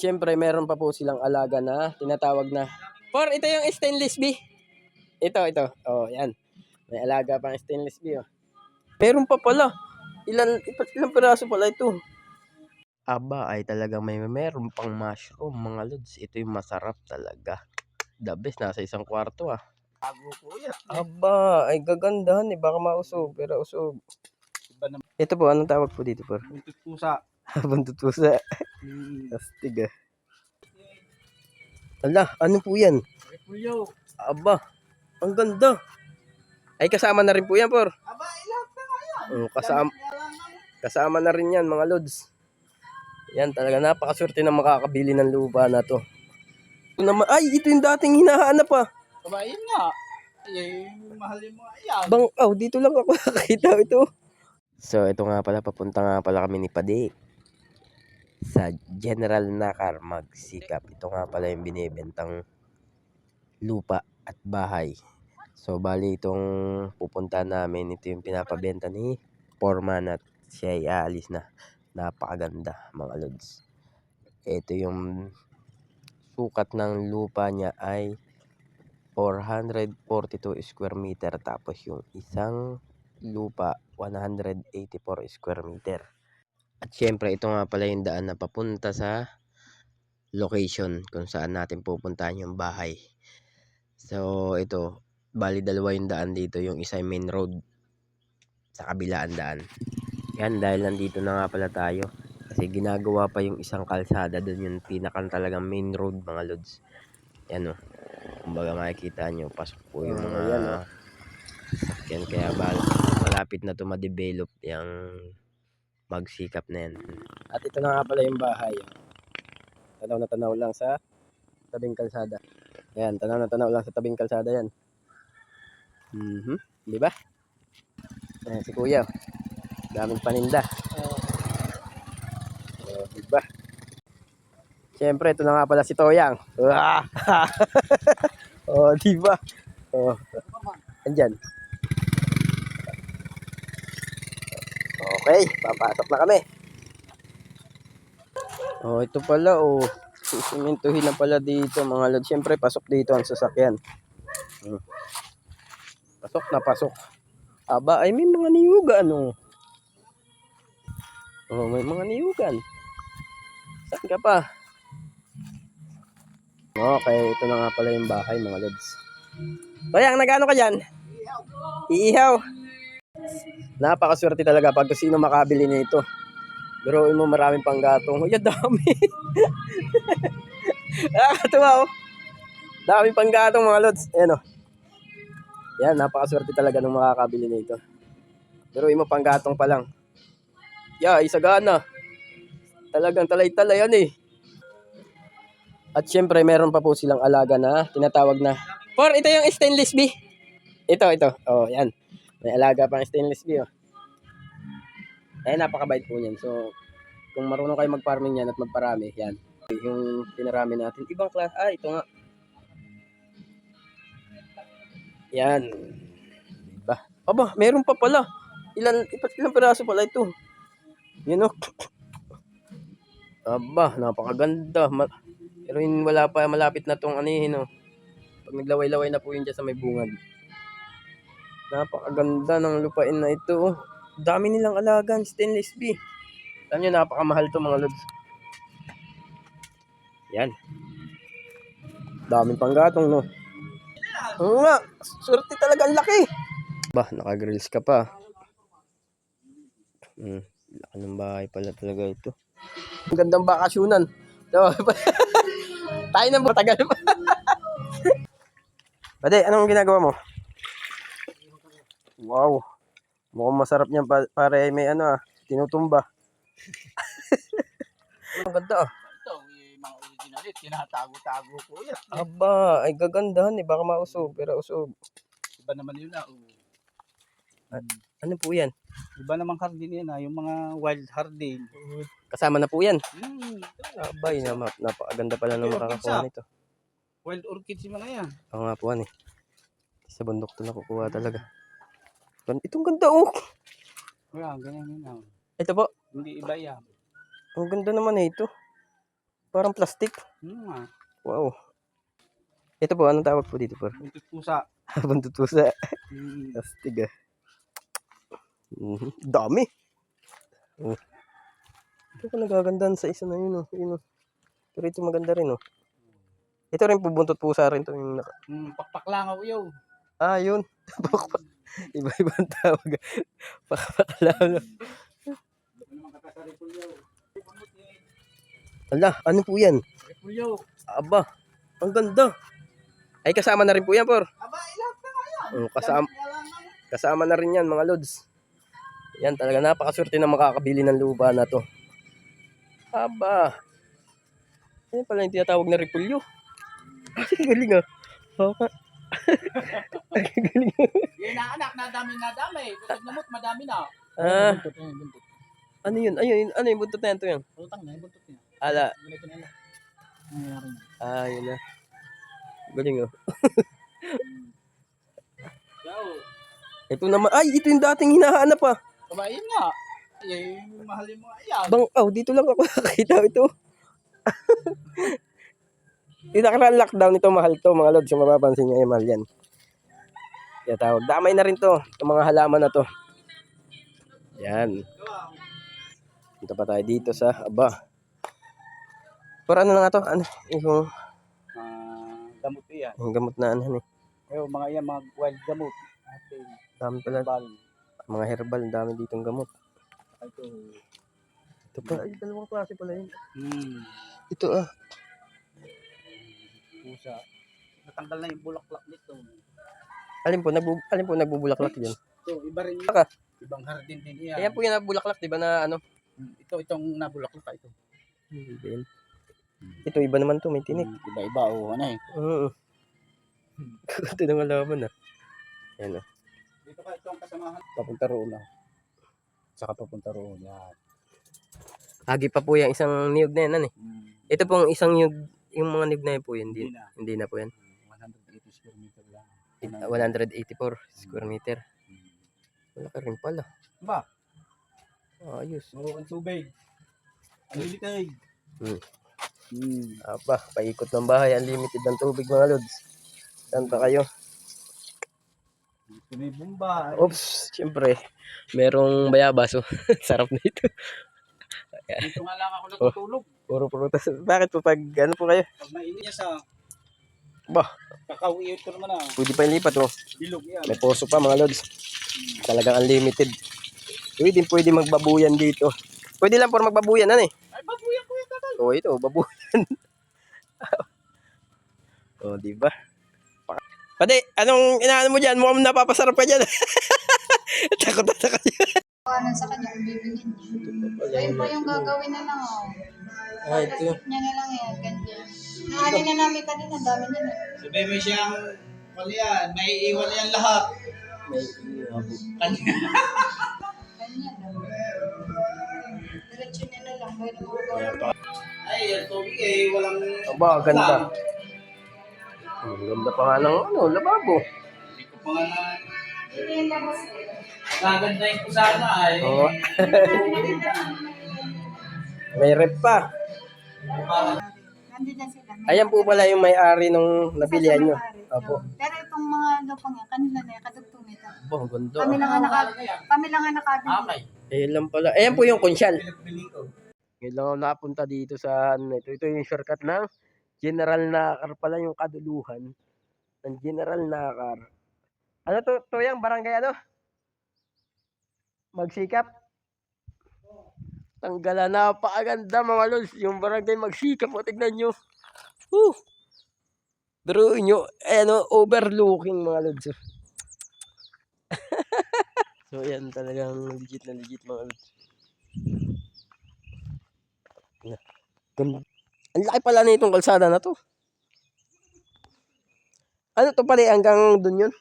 syempre, meron pa po silang alaga na tinatawag na ito yung stainless B. Ito. Oh, yan. May alaga pang stainless B, oh. Meron pa pala. Ilang piraso pala ito. Aba, ay talagang meron pang mushroom, mga lods. Ito yung masarap talaga. The best, nasa isang kwarto, ah. Aba, ay gagandahan eh. Baka mausog, pero usog. Ito po, anong tawag po dito, por? Buntot pusa. Buntot pusa. Astig, ah. Ala, ano po yan? Repulyo. Aba, ang ganda. Ay, kasama na rin po yan, por. Aba, ilang na kaya? Kasama na rin yan, mga lods. Yan, talaga napakaswerte na makakabili ng lupa na to. Ay, ito yung dating hinahanap, ah. Aba, yun nga. Eh, mahalin mo yan. Dito lang ako nakakita ito. So, ito nga pala, papunta nga pala kami ni Padi sa General Nakar magsikap. Ito nga pala yung binibentang lupa at bahay. So, bali itong pupunta namin, ito yung pinapabenta ni Foreman at siya ay aalis na. Napakaganda, mga lods. Ito yung sukat ng lupa niya ay 442 square meter. Tapos yung isang lupa 184 square meter. At syempre ito nga pala yung daan na papunta sa location kung saan natin pupuntahan yung bahay. So ito, bali dalawa yung daan dito. Yung isa main road, sa kabilaan daan. Yan, dahil nandito na nga pala tayo. Kasi ginagawa pa yung isang kalsada doon, yung pinakang talagang main road, mga lods. Yan, oh. Kumbaga makikita nyo, pasok po yung mga sakyan. Kaya malapit na to ma-develop yung magsikap na yan. At ito na nga pala yung bahay. Tanaw na tanaw lang sa tabing kalsada. Ayan, tanaw na tanaw lang sa tabing kalsada yan. Di ba? Ayan, si kuya. Daming paninda. Di ba? Siyempre, ito na nga pala si Toyang. Di ba? Andyan. Okay, papasok na kami. Ito pala, susumintuhin na pala dito, mga lod. Siyempre, pasok dito ang sasakyan. Pasok na pasok. Aba, ay may mga niyugan, oh. May mga niyugan. Saan ka pa? Okay, ito na nga pala yung bahay, mga lods. Toyang, nagano ka dyan? Iihaw. Napakaswerte talaga pag sino makabili nito. Biruin mo, maraming panggatong. Uy, dami. Nakakatuwa, oh. Daming panggatong, mga lods. Ayan, oh. Yan, napakaswerte talaga nung makakabili nito. Biruin mo, panggatong pa lang. Isagana. Talagang talay-talay yan, eh. At syempre, meron pa po silang alaga na tinatawag na ito yung stainless B. Ito. Oh, yan. May alaga pang stainless B, oh. Napakabait po niyan. So, kung marunong kayo mag-farming yan at magparami, yan. Yung pinarami natin. Ibang class. Ito nga. Yan. Diba? Aba, meron pa pala. Ilang piraso pala ito. Yun, oh. Aba, napakaganda. Pero wala pa, malapit na tong anihin, oh. Pag naglaway-laway na po yun dyan sa may bungad. Napakaganda ng lupain na ito, oh. Dami nilang alagan, stainless B. Alam nyo, napakamahal to, mga lods. Yan. Daming panggatong, no? Oo nga, swerte talaga, ang laki. Naka-grills ka pa. Laki ng bahay pala talaga ito. Ang gandang bakasyonan. Tayo na matagal pa. Pwede, anong ginagawa mo? Wow. Mukhang masarap niyan, pare may tinutumba. Ang ganda, ah. Ito, mga original, tinatago-tago ko yan. Aba, ay gagandahan eh. Baka mausog, pero usog. Iba naman yun na. Ano po yan? Iba naman hardin yan, yung mga wild hardin. Kasama na po yan. Abay, napakaganda pala nung makakakuha nito. Wild orchids yung mga yan. Oo nga po, sa bundok to nakukuha talaga. Itong ganda, oh. Ganyan yun. Ito po. Hindi iba yan. Ang ganda naman ito. Parang plastic. nga. Wow. Ito po, anong tawag po dito po? Buntot pusa. Buntot pusa. Hmm. Plastic ah. Dami. Oh. Ito ko nagagandaan sa isa na yun. Oh. Yun, oh. Pero ito maganda rin. Oh. Ito rin po buntot pusa rin. To, yung Pakpak lang ako yun. ah, yun. Iba-ibang tawag. Pakpaklalo. Ala, ano po yan? Repulyo. Aba, ang ganda. Ay, kasama na rin po yan, por. Aba, ilan na kaya? Kasama na rin yan, mga lods. Yan, talaga napakaswerte na makakabili ng lupa na to. Aba. Yan pala yung tinatawag na repulyo. Ay, galing ah. Baka. Ay, galing. Yan na anak, nadami. Bukod na mo't madami na. Ah, Buntot. ano yun? Ayun, ano yung buntot na yan to yan? Utang na, yung buntot niya. Ala. Ganito na lang. Nangyayari na. Ah, yun na. Galing oh. Yaw. Ito naman, ay, ito yung dating hinahanap ah. Aba, yun nga. Yung mahalin mo. Ayan. Bang, dito lang ako nakakita ito. Yung nakaraan lockdown ito, mahal to mga lods. Yung mapapansin nyo, mahal yan. Kaya tawag, damay na rin to. Itong mga halaman na to. Yan. Punta pa tayo dito sa, aba. Pero ano na nga to? Ano? Yung Gamot yan. gamot na ano eh. Ayun, mga yan, mga wild gamot. Ating Dami pala. bal. Mga herbal, dami ditong gamot. Ito. Ito pa, ay, dalawang klase pala yun. Ito ah. Pusa. Natanggal na yung bulaklak nito. Alin po nagbubulaklak yun? Ito, iba rin yun. Baka. Ibang hardin din yan. Ayan po yung nabulaklak, di ba na ano? Itong nabulaklak ito. Ito, iba naman to, may tinik. Iba-iba, ano eh. Oo. Ito nang alaman ah. Ayan ah. Dito ka itong kasamahan. Papunta roon na. Saka papunta roon. Yan. Agi pa po yung isang niyog na yan, ano eh. Ito pong isang niyog, yung mga niyog na yun po yun. Hindi na po yan. 180 square meter lang. 184 square meter. Malaki rin pala. Ba? Ayos. Oo, ang tubig. Ang lilikay. Aba, paikot ng bahay. Unlimited ng tubig mga lods. Saan pa kayo? Ito may bomba. Oops, syempre. Merong bayabas. Oh. Sarap na ito. Dito nga lang ako natutulog. Puro prutas. Bakit po pag ano po kayo? Pag mainit niya sa Bah, kakauwi ito naman ah. pwede pa ilipat oh. Bilog yan. May poso pa mga lods. Talagang unlimited. Pwede magbabuyan dito. Pwede lang po magbabuyan ano eh. Ay, babuyan ko yung tatay. Oh, ito, babuyan. Oh, di ba? Pati, anong inaano mo diyan? Mukhang napapasarap ka diyan. Takot na ka diyan. Ano sa kanya kung bibilhin niya. Ayun po yung gagawin na lang. Oh. Ah, ito. Pagkasip niya na lang yan, ganyan. Naanin na namin kanina, dami na na. Sabi mo siyang yan, may iwan yan lahat. May Ganyan lang. Diretso niya na lang. Pwede mo gagawin. Ay, yung tubig eh, walang... aba, ganda. Ang ganda pa nga ng ano, lababo. Hindi ko pa nga na... Ito yung labas eh. Nagandahin ko sana ay... Oo. May rep pa. Nandito na sila. Ayan po pala yung may-ari nung nabilihan nyo. Opo. Pero itong mga lupang yan, kanila na yan, kadugtong ito. Aba, ang ganda. Kami lang ang nakabili. Okay. Ayan lang pala. Ayan po yung konsyal. Pinagpili ko. Ngayon lang ako napunta dito sa ano ito. Ito yung shortcut ng General Nakar pala yung kaduluhan ng General Nakar. Ano to yung barangay ano? Magsikap. Tanggalan, napakaganda mga lods. Yung barangay Magsikap, o tignan nyo. Pero nyo, ano, overlooking mga lods. So yan talagang legit na legit mga lods. Ganda. Ang laki pala na itong kalsada na to. Ano to pala hanggang dun yun?